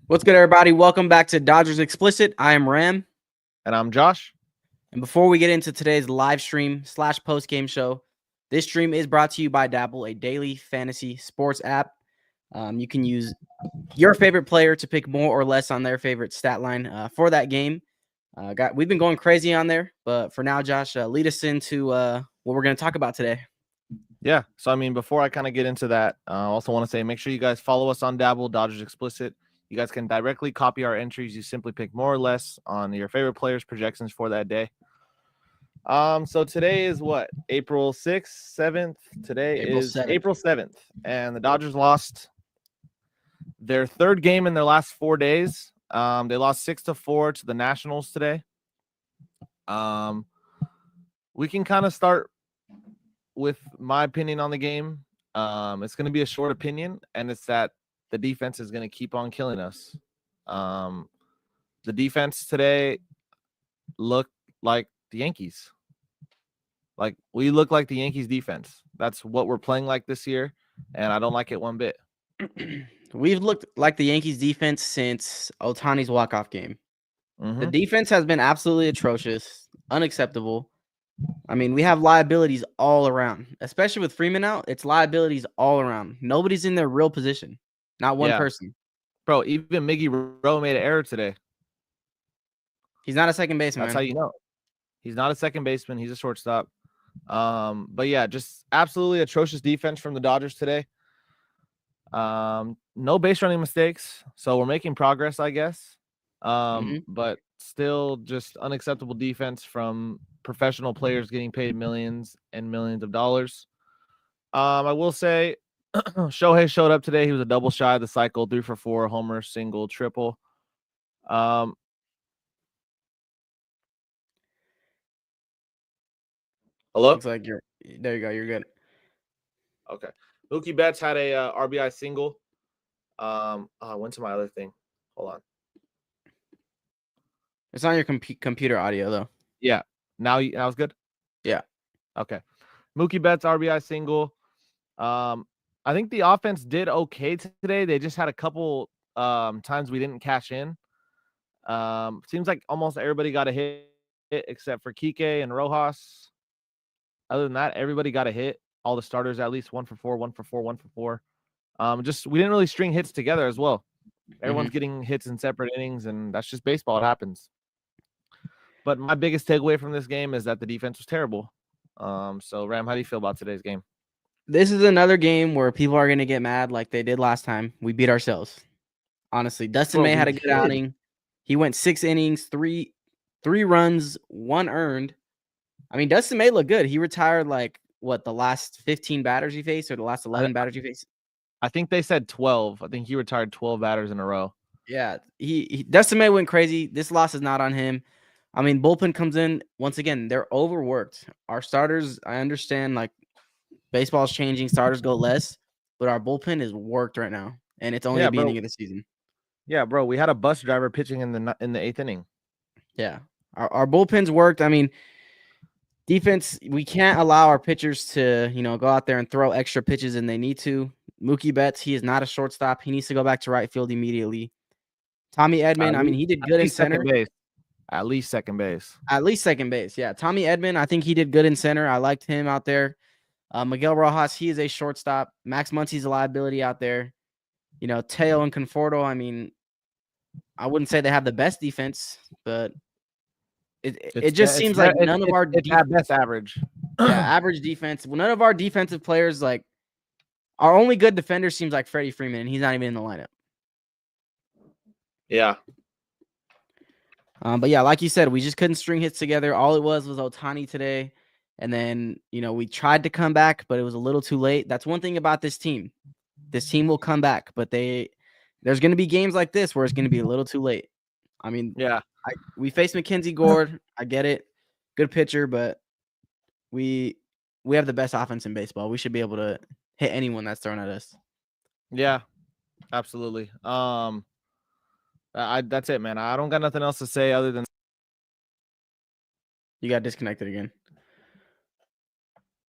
What's good, everybody? Welcome back to Dodgers Explicit. I am Ram. And I'm Josh. And before we get into today's live stream / post-game show, this stream is brought to you by Dabble, a daily fantasy sports app. You can use your favorite player to pick more or less on their favorite stat line for that game. We've been going crazy on there, but for now, Josh, lead us into what we're going to talk about today. Yeah. So, before I kind of get into that, I also want to say make sure you guys follow us on Dabble, Dodgers Explicit. You guys can directly copy our entries. You simply pick more or less on your favorite players' projections for that day. So today is what? April 6th, 7th? Today April is 7th. April 7th. And the Dodgers lost their third game in their last 4 days. They lost 6-4 to the Nationals today. We can kind of start with my opinion on the game. It's going to be a short opinion, and it's that the defense is going to keep on killing us. The defense today looked like the Yankees. Like, we look like the Yankees defense. That's what we're playing like this year, and I don't like it one bit. We've looked like the Yankees defense since Ohtani's walk-off game. Mm-hmm. The defense has been absolutely atrocious, unacceptable. I mean, we have liabilities all around, especially with Freeman out. It's liabilities all around. Nobody's in their real position. Not one person. Bro, even Miggy Rowe made an error today. He's not a second baseman. That's how you know. He's not a second baseman. He's a shortstop. But yeah, just absolutely atrocious defense from the Dodgers today. No base running mistakes, so we're making progress, I guess. But still just unacceptable defense from professional players getting paid millions and millions of dollars. I will say Shohei showed up today. He was a double shy of the cycle, 3 for 4, homer, single, triple. Hello? Looks like there you go. You're good. Okay. Mookie Betts had a RBI single. I went to my other thing. Hold on. It's on your computer audio, though. Yeah. Now it's good? Yeah. Okay. Mookie Betts RBI single. I think the offense did okay today. They just had a couple times we didn't cash in. Seems like almost everybody got a hit except for Kike and Rojas. Other than that, everybody got a hit. All the starters at least 1 for 4, 1 for 4, 1 for 4. Just we didn't really string hits together as well. Everyone's getting hits in separate innings, and that's just baseball. It happens. But my biggest takeaway from this game is that the defense was terrible. So, Ram, how do you feel about today's game? This is another game where people are going to get mad like they did last time. We beat ourselves. Honestly, Dustin May had a good outing. He went 6 innings, three runs, 1 earned. I mean, Dustin May looked good. He retired the last 15 batters he faced, or the last 11 batters he faced? I think they said 12. I think he retired 12 batters in a row. Yeah, Dustin May went crazy. This loss is not on him. I mean, bullpen comes in. Once again, they're overworked. Our starters, I understand, baseball's changing. Starters go less, but our bullpen is worked right now, and it's only the beginning of the season. Yeah, bro, we had a bus driver pitching in the 8th inning. Yeah, our bullpen's worked. I mean, defense, we can't allow our pitchers to, go out there and throw extra pitches, and they need to. Mookie Betts, he is not a shortstop. He needs to go back to right field immediately. Tommy Edman, he did good in center. At least second base. At least second base, yeah. Tommy Edman, I think he did good in center. I liked him out there. Miguel Rojas, he is a shortstop. Max Muncy's a liability out there. Teo and Conforto, I wouldn't say they have the best defense, but it just seems like none of our best average. Yeah, average defense. Well, none of our defensive players, our only good defender seems like Freddie Freeman, and he's not even in the lineup. Yeah. But yeah, like you said, we just couldn't string hits together. All it was Ohtani today. And then, we tried to come back, but it was a little too late. That's one thing about this team. This team will come back, but there's going to be games like this where it's going to be a little too late. Yeah. We faced Mackenzie Gord. I get it. Good pitcher, but we have the best offense in baseball. We should be able to hit anyone that's thrown at us. Yeah, absolutely. That's it, man. I don't got nothing else to say other than you got disconnected again.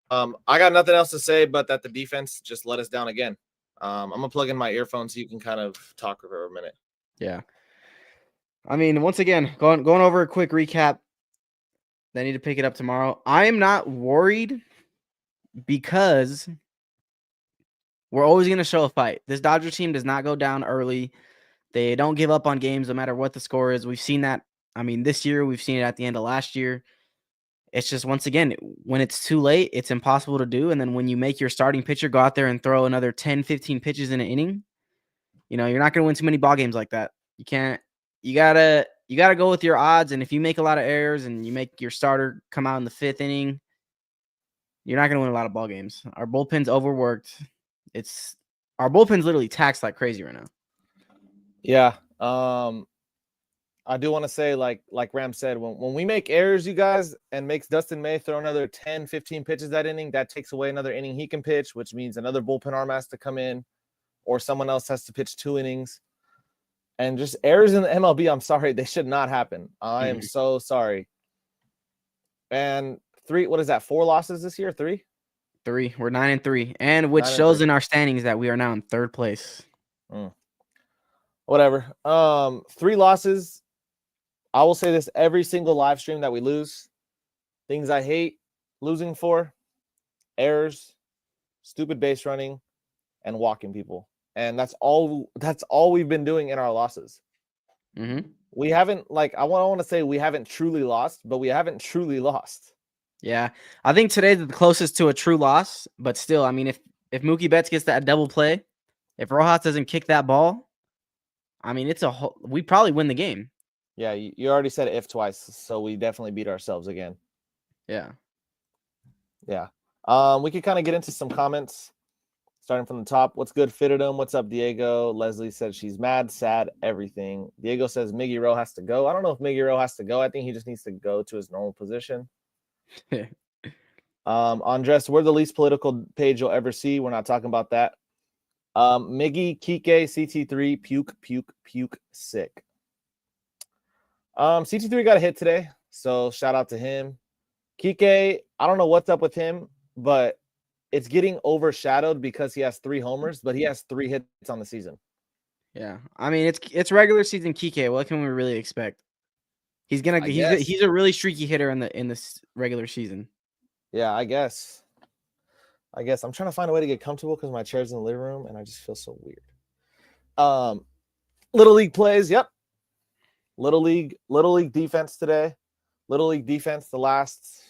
I got nothing else to say but that the defense just let us down again. I'm gonna plug in my earphones so you can kind of talk for a minute. Yeah. I mean, once again, going over a quick recap. They need to pick it up tomorrow. I am not worried because we're always going to show a fight. This Dodger team does not go down early. They don't give up on games no matter what the score is. We've seen that. I mean, this year, we've seen it at the end of last year. It's just, once again, when it's too late, it's impossible to do. And then when you make your starting pitcher go out there and throw another 10, 15 pitches in an inning, you're not going to win too many ball games like that. You can't. You gotta go with your odds. And if you make a lot of errors and you make your starter come out in the 5th inning, you're not going to win a lot of ball games. Our bullpen's overworked. Our bullpen's literally taxed like crazy right now. Yeah. I do want to say, like Ram said, when we make errors, you guys, and makes Dustin May throw another 10, 15 pitches that inning, that takes away another inning he can pitch, which means another bullpen arm has to come in, or someone else has to pitch 2 innings. And just errors in the MLB, I'm sorry, they should not happen. I am so sorry. And 3, what is that? 4 losses this year? 3? 3. We're 9-3, and which shows in our standings that we are now in 3rd place. Whatever. 3 losses. I will say this every single live stream that we lose. Things I hate losing for: errors, stupid base running, and walking people. And that's all we've been doing in our losses. We haven't, I want to say we haven't truly lost, but we haven't truly lost. Yeah. I think today's the closest to a true loss, but still, I mean, if Mookie Betts gets that double play, if Rojas doesn't kick that ball, I mean, we probably win the game. Yeah, you already said if twice, so we definitely beat ourselves again. Yeah. Yeah. We could kind of get into some comments, starting from the top. What's good, Fitadum? What's up, Diego? Leslie said she's mad, sad, everything. Diego says Miggy Rowe has to go. I don't know if Miggy Rowe has to go. I think he just needs to go to his normal position. Andres, we're the least political page you'll ever see. We're not talking about that. Miggy, Kike, CT3, puke, sick. CT3 got a hit today, so shout out to him. Kike, I don't know what's up with him, but it's getting overshadowed because he has 3 homers, but he has 3 hits on the season. Yeah, I mean, it's regular season Kike. What can we really expect? He's a really streaky hitter in this regular season. Yeah, I guess. I'm trying to find a way to get comfortable because my chair's in the living room and I just feel so weird. Little League plays, yep. Little League defense today. Little League defense the last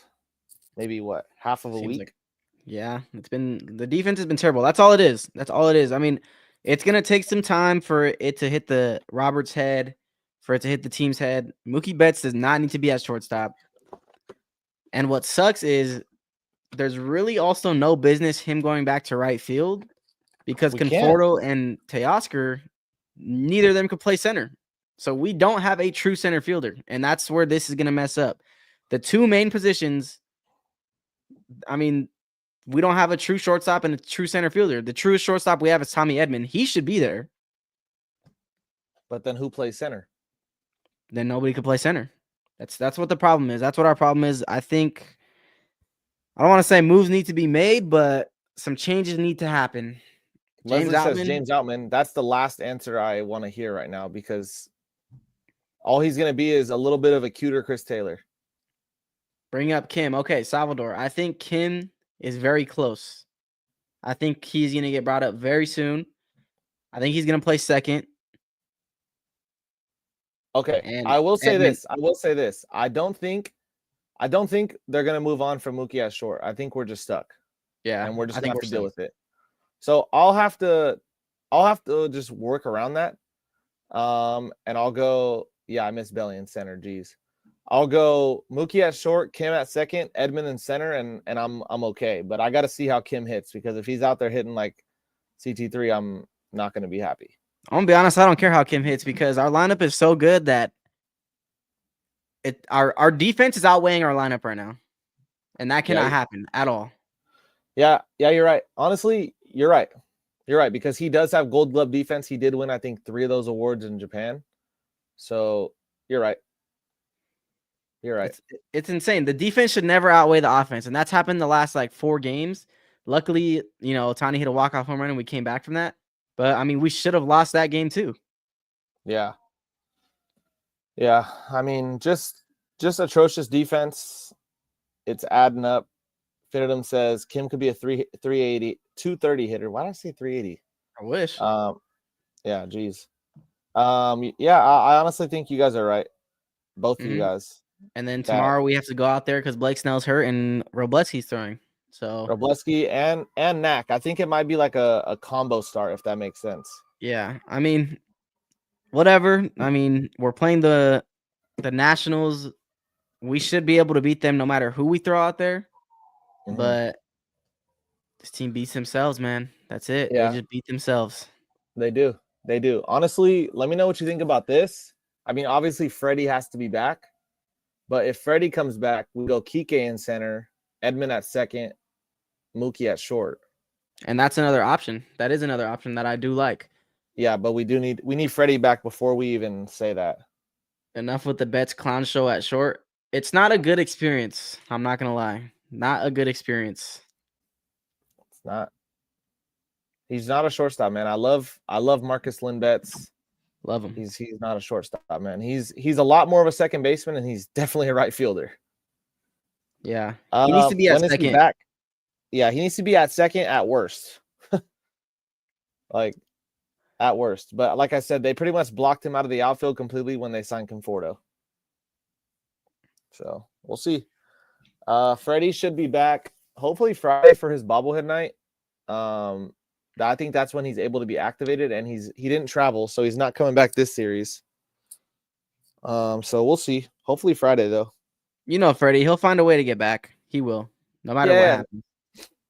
maybe half of a week. Yeah, the defense has been terrible. That's all it is. I mean, it's gonna take some time for it to hit the Roberts' head, for it to hit the team's head. Mookie Betts does not need to be at shortstop. And what sucks is there's really also no business him going back to right field because Conforto and Teoscar, neither of them could play center. So we don't have a true center fielder, and that's where this is going to mess up. The 2 main positions, I mean, we don't have a true shortstop and a true center fielder. The truest shortstop we have is Tommy Edman. He should be there. But then who plays center? Then nobody could play center. That's what the problem is. That's what our problem is. I think, I don't want to say moves need to be made, but some changes need to happen. Leslie says James Outman. That's the last answer I want to hear right now because all he's going to be is a little bit of a cuter Chris Taylor. Bring up Kim. Okay, Salvador. I think Kim is very close. I think he's going to get brought up very soon. I think he's going to play second. Okay, and I will say this. I don't think they're going to move on from Mookie at short. I think we're just stuck. Yeah, and we're just going to have to deal with it. So I'll have to just work around that. And I'll go, I miss Belly in center. Geez. I'll go Mookie at short, Kim at second, Edman in center, and I'm okay. But I got to see how Kim hits because if he's out there hitting like CT3, I'm not going to be happy. I'm gonna be honest, I don't care how Kim hits because our lineup is so good that our defense is outweighing our lineup right now, and that cannot happen at all. Yeah, you're right. Honestly, you're right. You're right because he does have Gold Glove defense. He did win, I think, 3 of those awards in Japan. So you're right. You're right. It's insane. The defense should never outweigh the offense, and that's happened the last 4 games. Luckily, Tani hit a walk-off home run, and we came back from that. But I mean, we should have lost that game too. Yeah. Yeah. I mean, just atrocious defense. It's adding up. Fitadum says Kim could be a 380, 230 hitter. Why did I say 380? I wish. Yeah, geez. Yeah, I honestly think you guys are right. Both of you guys. And then tomorrow we have to go out there because Blake Snell's hurt and Robleski's throwing. So Robleski and Knack. I think it might be like a combo start, if that makes sense. yeah, I mean, whatever. I mean, we're playing the Nationals. We should be able to beat them no matter who we throw out there. But this team beats themselves, man. That's it. Yeah. They just beat themselves. They do. They do. Honestly, let me know what you think about this. I mean, obviously, Freddie has to be back. But if Freddie comes back, we go Kike in center, Edmund at second, Mookie at short. And that's another option. That is another option that I do like. Yeah, but we need Freddie back before we even say that. Enough with the Betts clown show at short. It's not a good experience. I'm not gonna lie. Not a good experience. It's not. He's not a shortstop, man. I love Marcus Lynn Betts. Love him. He's not a shortstop, man. He's a lot more of a second baseman, and he's definitely a right fielder. Yeah. He needs to be at second. Back? Yeah, he needs to be at second at worst. Like, at worst. But like I said, they pretty much blocked him out of the outfield completely when they signed Conforto. So we'll see. Freddie should be back hopefully Friday for his bobblehead night. I think that's when he's able to be activated, and he didn't travel, so he's not coming back this series. So we'll see. Hopefully Friday, though. You know, Freddie, he'll find a way to get back. He will, no matter what happens.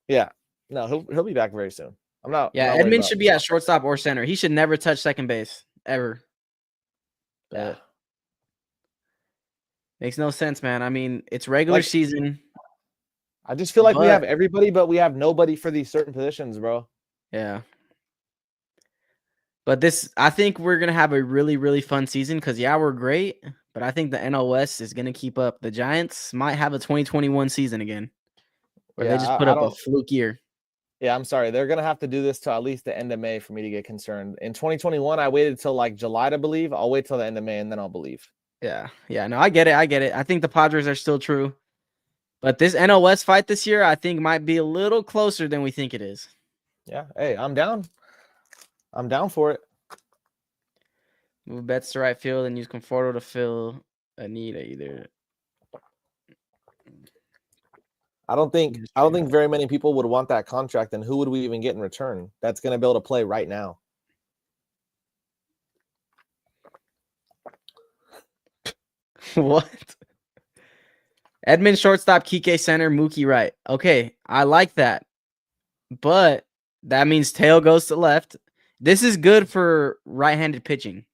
Yeah. No, he'll be back very soon. Edmund should be at shortstop or center. He should never touch second base ever. Yeah. Makes no sense, man. I mean, it's regular season. I just feel like we have everybody, but we have nobody for these certain positions, bro. Yeah. But I think we're going to have a really, really fun season because, we're great, but I think the NL West is going to keep up. The Giants might have a 2021 season again where they just put up a fluke year. Yeah, I'm sorry. They're going to have to do this till at least the end of May for me to get concerned. In 2021, I waited till like July to believe. I'll wait till the end of May, and then I'll believe. Yeah. No, I get it. I think the Padres are still true. But this NL West fight this year, I think, might be a little closer than we think it is. Yeah. Hey, I'm down. I'm down for it. Move Betts to right field and use Conforto to fill a need either. I don't think very many people would want that contract, and who would we even get in return that's going to be able to play right now? What? Edmund shortstop, Kike center, Mookie right. Okay, I like that. But that means Tail goes to left. This is good for right-handed pitching.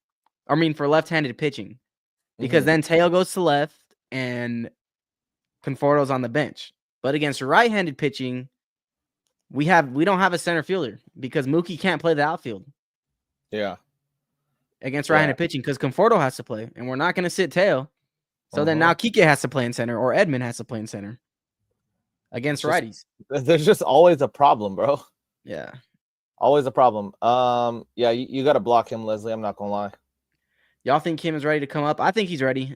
I mean, for left-handed pitching. Because then Tail goes to left and Conforto's on the bench. But against right-handed pitching, we don't have a center fielder because Mookie can't play the outfield. Yeah. Against right-handed pitching because Conforto has to play, and we're not going to sit Tail. So then now Kike has to play in center, or Edmund has to play in center against righties. There's just always a problem, bro. Yeah. Always a problem. Yeah, you got to block him, Leslie. I'm not going to lie. Y'all think Kim is ready to come up? I think he's ready.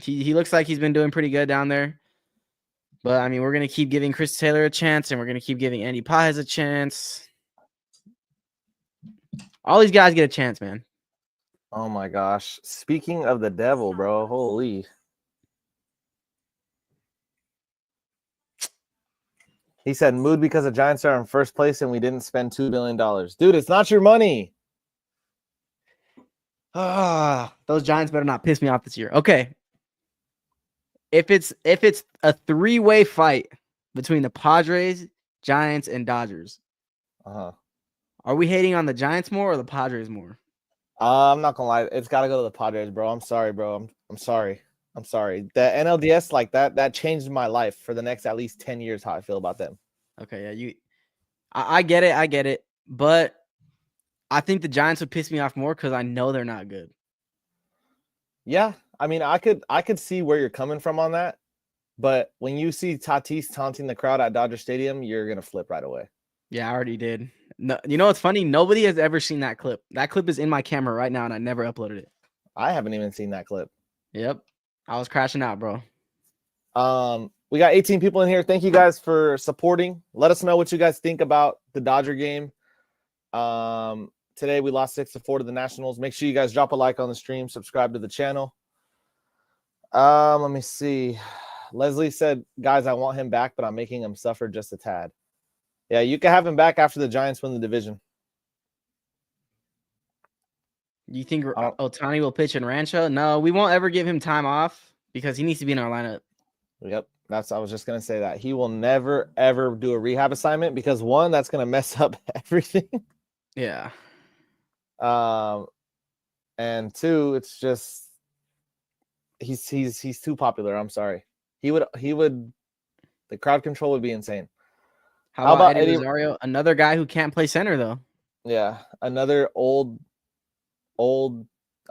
He looks like he's been doing pretty good down there. But, I mean, we're going to keep giving Chris Taylor a chance, and we're going to keep giving Andy Pajes a chance. All these guys get a chance, man. Oh, my gosh. Speaking of the devil, bro, holy. He said, mood because the Giants are in first place and we didn't spend $2 billion. Dude, it's not your money. Those Giants better not piss me off this year. Okay. If it's a three-way fight between the Padres, Giants, and Dodgers, are we hating on the Giants more or the Padres more? I'm not gonna lie. It's got to go to the Padres, bro. I'm sorry, bro. I'm sorry. I'm sorry. The NLDS like that changed my life for the next at least 10 years. How I feel about them. Okay, yeah, I get it. I get it. But I think the Giants would piss me off more because I know they're not good. Yeah, I mean, I could see where you're coming from on that, but when you see Tatis taunting the crowd at Dodger Stadium, you're gonna flip right away. Yeah, I already did. No, you know what's funny? Nobody has ever seen that clip. That clip is in my camera right now, and I never uploaded it. I haven't even seen that clip. Yep. I was crashing out, bro. We got 18 people in here. Thank you guys for supporting. Let us know what you guys think about the Dodger game. Today we lost 6-4 to the Nationals. Make sure you guys drop a like on the stream, subscribe to the channel. Let me see. Leslie said, guys, I want him back, but I'm making him suffer just a tad. Yeah, you can have him back after the Giants win the division. You think Ohtani will pitch in Rancho? No, we won't ever give him time off because he needs to be in our lineup. Yep. I was just going to say that. He will never, ever do a rehab assignment because, one, that's going to mess up everything. Yeah. And two, it's just he's too popular. I'm sorry. He would the crowd control would be insane. How about Eddie Rosario? Another guy who can't play center though. Yeah, another old. I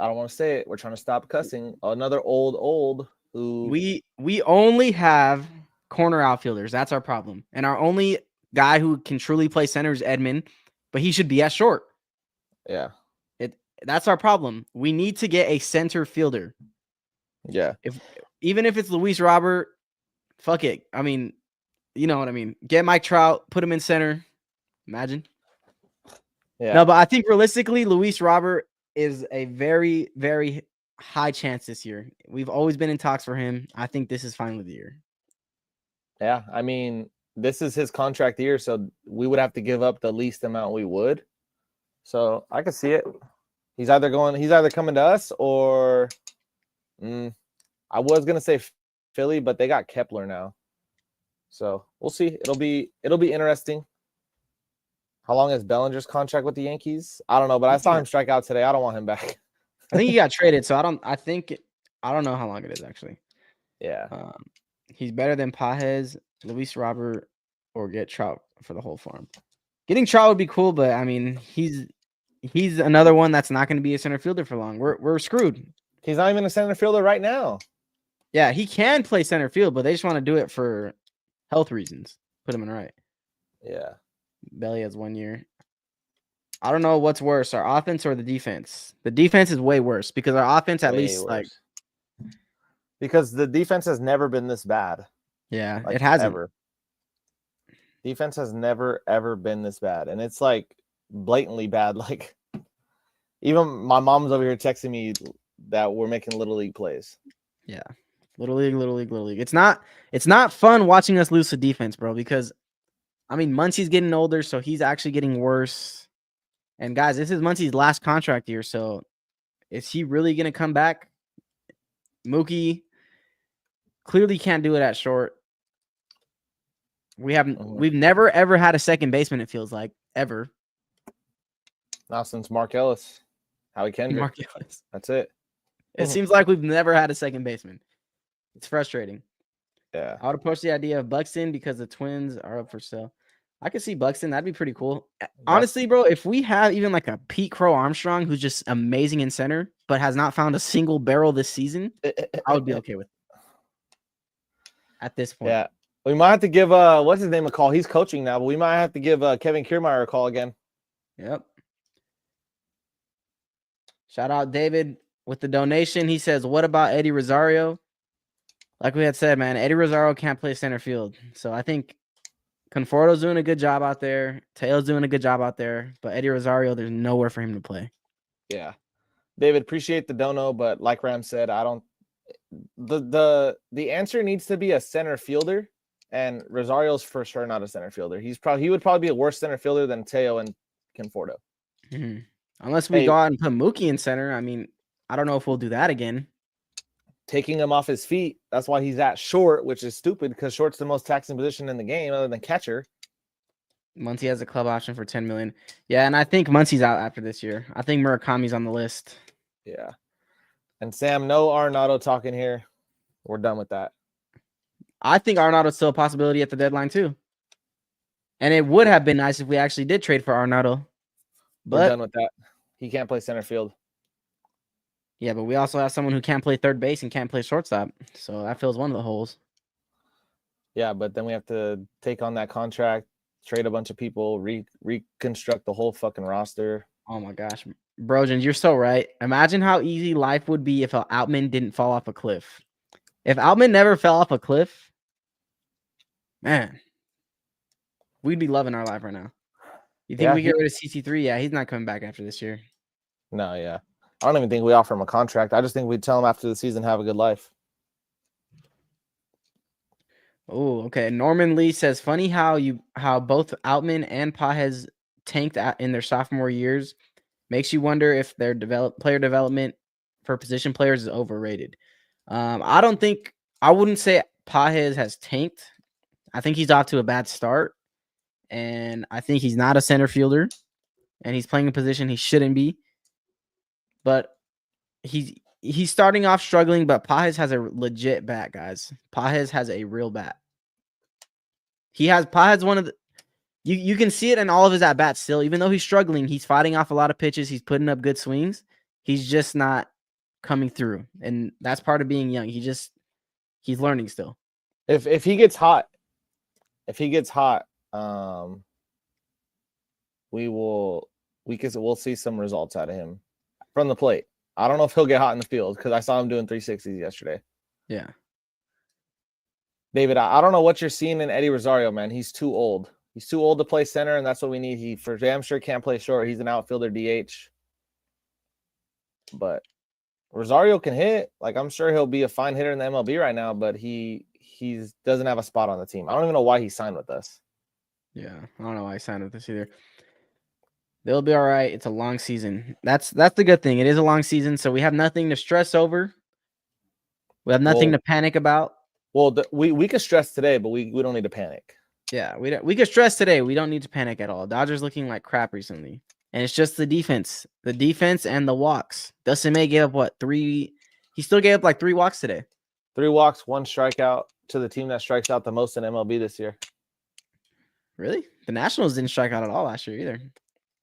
don't want to say it. We're trying to stop cussing. Another old who we only have corner outfielders. That's our problem. And our only guy who can truly play center is Edman, but he should be at short. Yeah. That's our problem. We need to get a center fielder. Yeah. Even if it's Luis Robert, fuck it. I mean, you know what I mean. Get Mike Trout, put him in center. Imagine. Yeah. No, but I think realistically, Luis Robert is a very, very high chance this year. We've always been in talks for him. I think this is finally the year. Yeah, I mean, this is his contract year, so we would have to give up the least amount we would. So I could see it. He's either coming to us or I was gonna say Philly, but they got Kepler now. So we'll see. It'll be interesting. How long is Bellinger's contract with the Yankees? I don't know, but I saw him strike out today. I don't want him back. I think he got traded, so I don't know how long it is actually. Yeah. He's better than Pajes, Luis Robert, or get Trout for the whole farm. Getting Trout would be cool, but I mean, he's another one that's not going to be a center fielder for long. We're screwed. He's not even a center fielder right now. Yeah, he can play center field, but they just want to do it for health reasons. Put him in right. Yeah. Belly has 1 year. I don't know what's worse, our offense or the defense. The defense is way worse because our offense at least worse. Because the defense has never been this bad. Yeah, it hasn't. Ever. Defense has never, ever been this bad. And it's like blatantly bad. Like even my mom's over here texting me that we're making Little League plays. Yeah. Little League. It's not fun watching us lose to defense, bro, because I mean Muncy's getting older, so he's actually getting worse. And guys, this is Muncy's last contract year, so is he really gonna come back? Mookie clearly can't do it at short. We've never ever had a second baseman, it feels like, ever. Not since Mark Ellis. Howie Kendrick. Mark Ellis. That's it. It seems like we've never had a second baseman. It's frustrating. Yeah. I would approach the idea of Buxton because the Twins are up for sale. I could see Buxton. That'd be pretty cool. Honestly, bro, if we have even like a Pete Crow Armstrong who's just amazing in center, but has not found a single barrel this season, I would be okay with it. At this point. Yeah. We might have to give what's his name a call. He's coaching now, but we might have to give Kevin Kiermaier a call again. Yep. Shout out David with the donation. He says, what about Eddie Rosario? Like we had said, man, Eddie Rosario can't play center field. So I think Conforto's doing a good job out there. Teo's doing a good job out there. But Eddie Rosario, there's nowhere for him to play. Yeah. David, appreciate the dono, but like Ram said, I don't the answer needs to be a center fielder, and Rosario's for sure not a center fielder. He would probably be a worse center fielder than Teo and Conforto. Mm-hmm. Unless we go out and put Mookie in center. I mean, I don't know if we'll do that again. Taking him off his feet. That's why he's at short, which is stupid because short's the most taxing position in the game other than catcher. Muncy has a club option for $10 million. Yeah, and I think Muncy's out after this year. I think Murakami's on the list. Yeah. And Sam, no Arenado talking here. We're done with that. I think Arenado's still a possibility at the deadline too. And it would have been nice if we actually did trade for Arenado. But we're done with that. He can't play center field. Yeah, but we also have someone who can't play third base and can't play shortstop. So that fills one of the holes. Yeah, but then we have to take on that contract trade a bunch of people, reconstruct the whole fucking roster. Oh my gosh, Brojan, you're so right. Imagine how easy life would be if Outman didn't fall off a cliff. If Outman never fell off a cliff, man, we'd be loving our life right now. You think we get rid of CC3? Yeah, he's not coming back after this year. No, yeah. I don't even think we offer him a contract. I just think we'd tell him after the season, have a good life. Oh, okay. Norman Lee says, funny how both Outman and Pages tanked in their sophomore years. Makes you wonder if their player development for position players is overrated. I wouldn't say Pages has tanked. I think he's off to a bad start. And I think he's not a center fielder. And he's playing a position he shouldn't be. But he's starting off struggling, but Pages has a legit bat, guys. Pages has a real bat. Pages one of the you can see it in all of his at bats still. Even though he's struggling, he's fighting off a lot of pitches. He's putting up good swings. He's just not coming through, and that's part of being young. He's learning still. If he gets hot, we'll see some results out of him from the plate. I don't know if he'll get hot in the field because I saw him doing 360s yesterday. Yeah. David, I don't know what you're seeing in Eddie Rosario, man. He's too old. He's too old to play center, and that's what we need. He for damn sure can't play short. He's an outfielder DH. But Rosario can hit. Like, I'm sure he'll be a fine hitter in the MLB right now, but he doesn't have a spot on the team. I don't even know why he signed with us. Yeah, I don't know why he signed with us either. They'll be all right. It's a long season. That's the good thing. It is a long season, so we have nothing to stress over. We have nothing to panic about. Well, we could stress today, but we don't need to panic. Yeah, we could stress today. We don't need to panic at all. Dodgers looking like crap recently, and it's just the defense and the walks. Dustin May gave up 3? He still gave up like 3 walks today. 3 walks, 1 strikeout to the team that strikes out the most in MLB this year. Really? The Nationals didn't strike out at all last year either.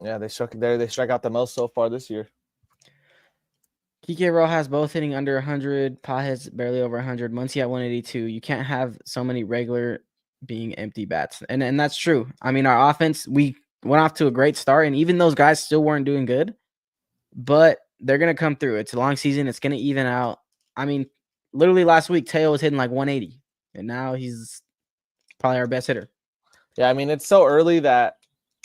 Yeah, they strike out the most so far this year. Kike Rojas both hitting under 100. Pages barely over 100. Muncy at 182. You can't have so many regular being empty bats. And that's true. I mean, our offense, we went off to a great start, and even those guys still weren't doing good, but they're going to come through. It's a long season. It's going to even out. I mean, literally last week, Teo was hitting like 180, and now he's probably our best hitter. Yeah, I mean, it's so early that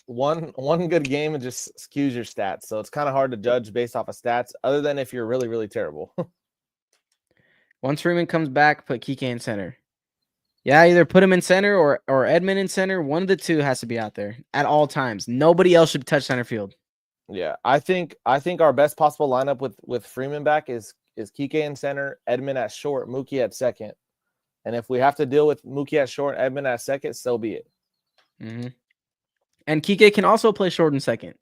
one good game and just skews your stats. So it's kind of hard to judge based off of stats, other than if you're really, really terrible. Once Freeman comes back, put Kike in center. Yeah, either put him in center or Edman in center. One of the two has to be out there at all times. Nobody else should touch center field. Yeah, I think our best possible lineup with Freeman back is Kike in center, Edman at short, Mookie at second. And if we have to deal with Mookie at short, Edman at second, so be it. Mm-hmm. And Kike can also play short and second.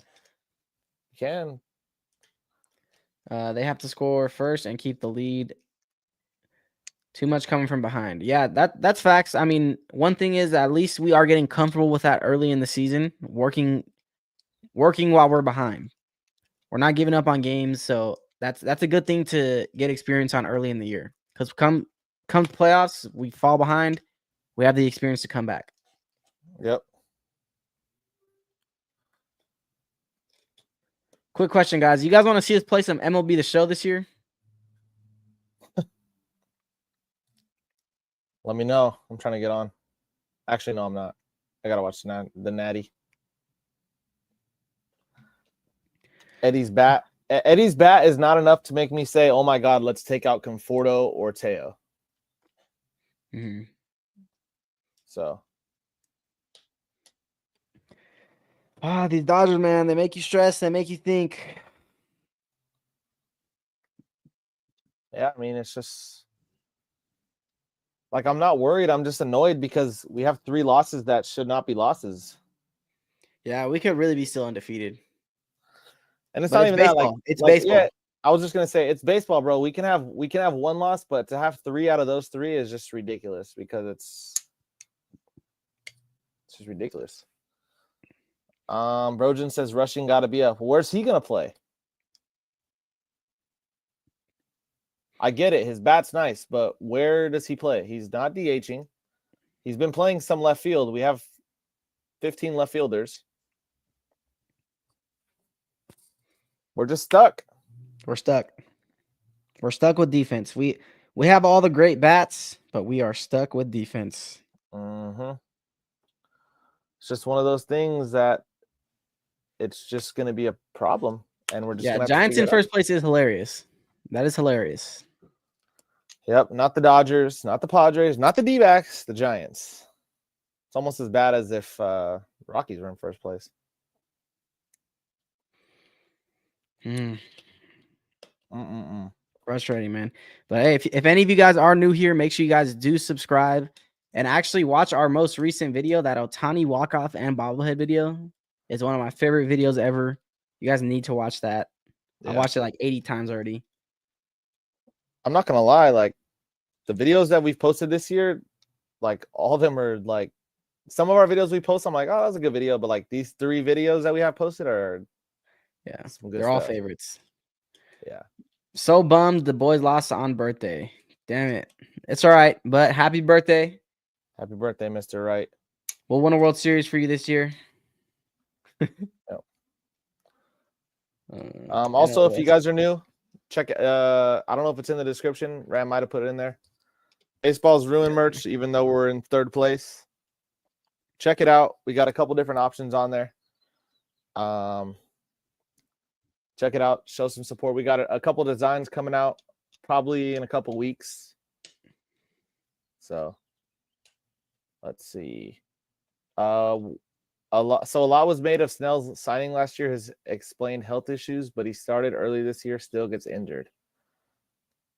Can. They have to score first and keep the lead. Too much coming from behind. Yeah, that's facts. I mean, one thing is at least we are getting comfortable with that early in the season, working while we're behind. We're not giving up on games, so that's a good thing to get experience on early in the year. Because come playoffs, we fall behind. We have the experience to come back. Yep. Quick question, guys. You guys want to see us play some MLB The Show this year? Let me know. I'm trying to get on. Actually, no, I'm not. I got to watch the Natty. Eddie's bat is not enough to make me say, oh my God, let's take out Conforto or Teo. Mm-hmm. So. These Dodgers, man, they make you stress. They make you think. Yeah, I mean, it's just like I'm not worried. I'm just annoyed because we have 3 losses that should not be losses. Yeah, we could really be still undefeated. And it's not even baseball. That. Like, it's baseball. Yeah, I was just gonna say it's baseball, bro. We can have 1 loss, but to have 3 out of those 3 is just ridiculous because it's just ridiculous. Brojan says rushing got to be up. Where's he gonna play? I get it. His bat's nice, but where does he play? He's not DHing. He's been playing some left field. We have 15 left fielders. We're just stuck. We're stuck. We're stuck with defense. We have all the great bats, but we are stuck with defense. Mm-hmm. It's just one of those things that it's just going to be a problem, and we're just going to have Giants to in first place is hilarious. That is hilarious. Yep, not the Dodgers, not the Padres, not the D-backs, the Giants. It's almost as bad as if Rockies were in first place. Frustrating, man. But hey, if any of you guys are new here, make sure you guys do subscribe and actually watch our most recent video. That Ohtani walk-off and bobblehead video is one of my favorite videos ever. You guys need to watch that. Yeah. I watched it like 80 times already. I'm not gonna lie, like the videos that we've posted this year, like all of them are like some of our videos we post, I'm like, oh, that was a good video, but like these 3 videos that we have posted are some good they're all stuff. favorites. Yeah. So bummed the boys lost on birthday. Damn it. It's all right, but happy birthday. Happy birthday, Mr. Wright. We'll win a World Series for you this year. Yep. Also, if you guys are new, check I don't know if it's in the description. Ram might have put it in there. Baseball's Ruin merch, even though we're in 3rd place. Check it out. We got a couple different options on there. Check it out. Show some support. We got a couple designs coming out probably in a couple weeks. So let's see. A lot was made of Snell's signing last year. Has explained health issues, but he started early this year, still gets injured.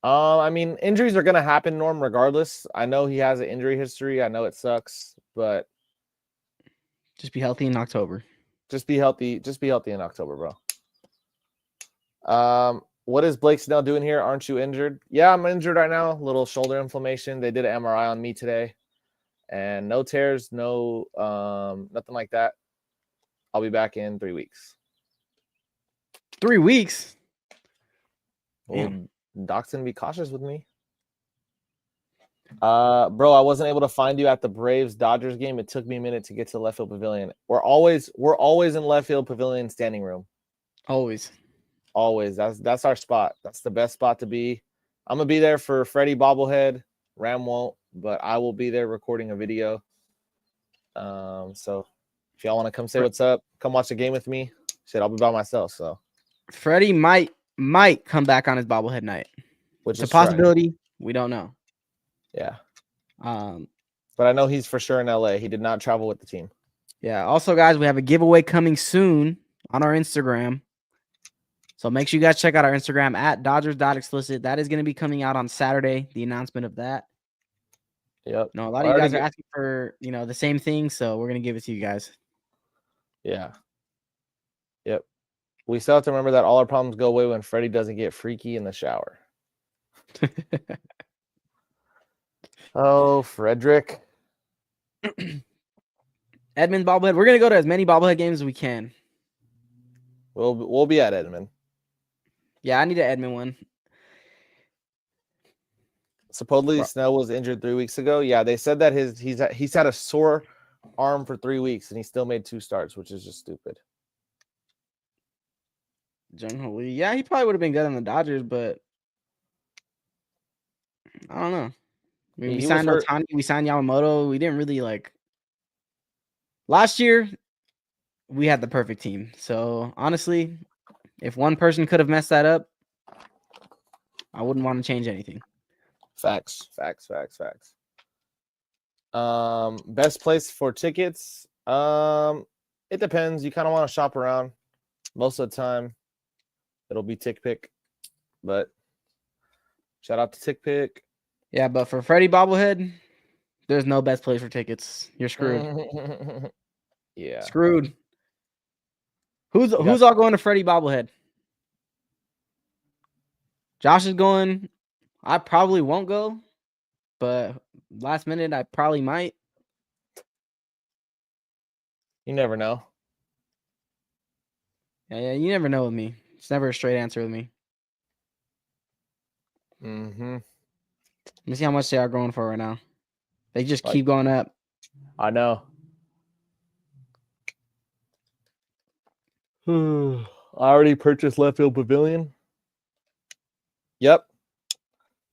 I mean, injuries are gonna happen, Norm, regardless. I know he has an injury history. I know it sucks, but just be healthy in October. Just be healthy. Just be healthy in October, bro. What is Blake Snell doing here? Aren't you injured? Yeah, I'm injured right now. A little shoulder inflammation. They did an MRI on me today. And no tears, no nothing like that. I'll be back in 3 weeks. 3 weeks? Well, Doc's gonna be cautious with me. Bro, I wasn't able to find you at the Braves Dodgers game. It took me a minute to get to the left field pavilion. We're always in left field pavilion standing room. Always. That's our spot. That's the best spot to be. I'm gonna be there for Freddie bobblehead. Ram won't, but I will be there recording a video. So if y'all want to come say what's up, come watch the game with me. Shit, I'll be by myself. So Freddie might come back on his bobblehead night, which is a possibility. We don't know. Yeah. But I know he's for sure in LA. He did not travel with the team. Yeah. Also, guys, we have a giveaway coming soon on our Instagram. So make sure you guys check out our Instagram at Dodgers.explicit. That is going to be coming out on Saturday, the announcement of that. Yep. No, a lot of you guys are asking for, the same thing, so we're going to give it to you guys. Yeah. Yep. We still have to remember that all our problems go away when Freddie doesn't get freaky in the shower. Oh, Frederick. Edmund bobblehead. We're going to go to as many bobblehead games as we can. We'll be at Edmund. Yeah, I need an Edmund one. Supposedly Snell was injured 3 weeks ago. Yeah, they said that he's had a sore arm for 3 weeks and he still made 2 starts, which is just stupid. Generally, yeah, he probably would have been good on the Dodgers, but I don't know. I mean, we signed Ohtani, we signed Yamamoto. We didn't really last year, we had the perfect team. So honestly, if one person could have messed that up, I wouldn't want to change anything. Facts. Best place for tickets. It depends. You kind of want to shop around. Most of the time, it'll be TickPick. But shout out to TickPick. Yeah, but for Freddie bobblehead, there's no best place for tickets. You're screwed. Yeah, screwed. Who's all going to Freddie bobblehead? Josh is going. I probably won't go, but last minute I probably might. You never know. Yeah, you never know with me. It's never a straight answer with me. Let me see how much they are going for right now. They just keep going up. I know. I already purchased left field pavilion. Yep.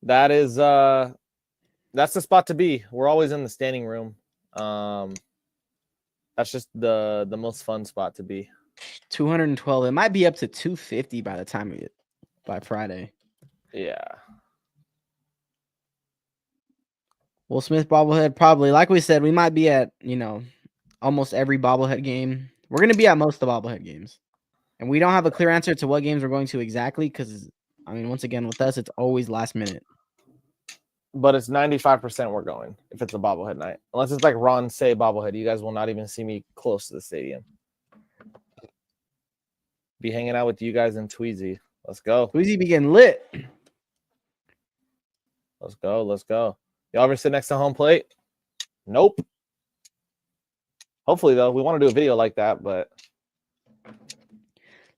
That is that's the spot to be. We're always in the standing room. That's just the most fun spot to be. 212. It might be up to 250 by the time of it by Friday. Yeah. Will Smith bobblehead, probably. Like we said, we might be at, almost every bobblehead game. We're going to be at most of the bobblehead games. And we don't have a clear answer to what games we're going to exactly because, once again, with us, it's always last minute. But it's 95% we're going if it's a bobblehead night. Unless it's like Ron Say bobblehead. You guys will not even see me close to the stadium. Be hanging out with you guys in Tweezy. Let's go. Tweezy be getting lit. Let's go. Let's go. Y'all ever sit next to home plate? Nope. Hopefully, though, we want to do a video like that, but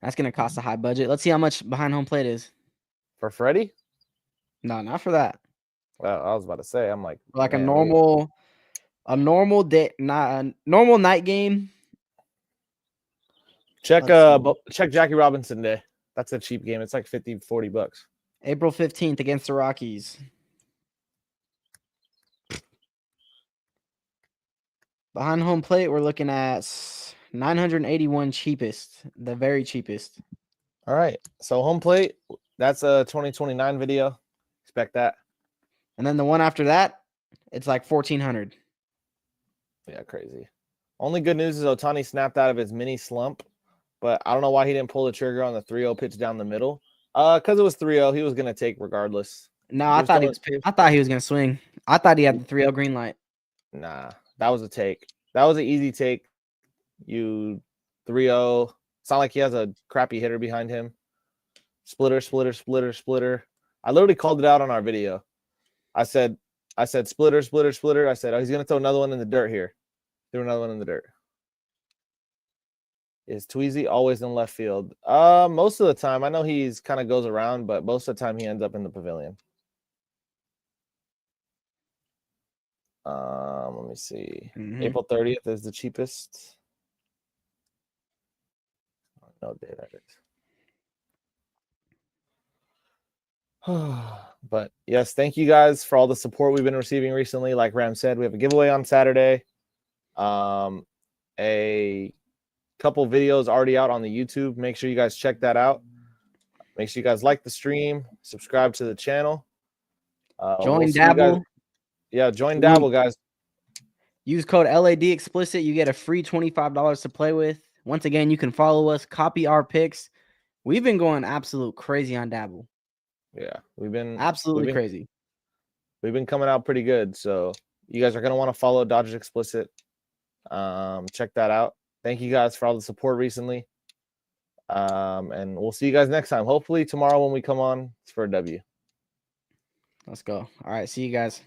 that's going to cost a high budget. Let's see how much behind home plate is. For Freddie? No, not for that. Well, I was about to say, I'm like a normal day, not a normal night game. Check Jackie Robinson Day. That's a cheap game. It's like $40. April 15th against the Rockies. Behind home plate, we're looking at 981 cheapest, the very cheapest. All right. So home plate, that's a 2029 video. Expect that. And then the one after that, it's like 1,400. Yeah, crazy. Only good news is Ohtani snapped out of his mini slump, but I don't know why he didn't pull the trigger on the 3-0 pitch down the middle. Because it was 3-0, he was going to take regardless. No, I thought he was going to swing. I thought he had the 3-0 green light. Nah, that was a take. That was an easy take. You 3-0. It's not like he has a crappy hitter behind him. Splitter, splitter, splitter, splitter. I literally called it out on our video. I said splitter, splitter, splitter. I said, oh, he's going to throw another one in the dirt here. Threw another one in the dirt. Is Tweezy always in left field? Most of the time. I know he's kind of goes around, but most of the time he ends up in the pavilion. Let me see. April 30th is the cheapest. No day that is. But yes, thank you guys for all the support we've been receiving recently. Like Ram said, we have a giveaway on Saturday. A couple videos already out on the YouTube. Make sure you guys check that out. Make sure you guys like the stream, subscribe to the channel. Join Dabble. Join Dabble, guys. Use code LADEXPLICIT. You get a free $25 to play with. Once again, you can follow us, copy our picks. We've been going absolute crazy on Dabble. Yeah, we've been crazy. We've been coming out pretty good. So you guys are going to want to follow Dodgers Explicit. Check that out. Thank you guys for all the support recently. And we'll see you guys next time. Hopefully tomorrow when we come on, it's for a W. Let's go. All right. See you guys.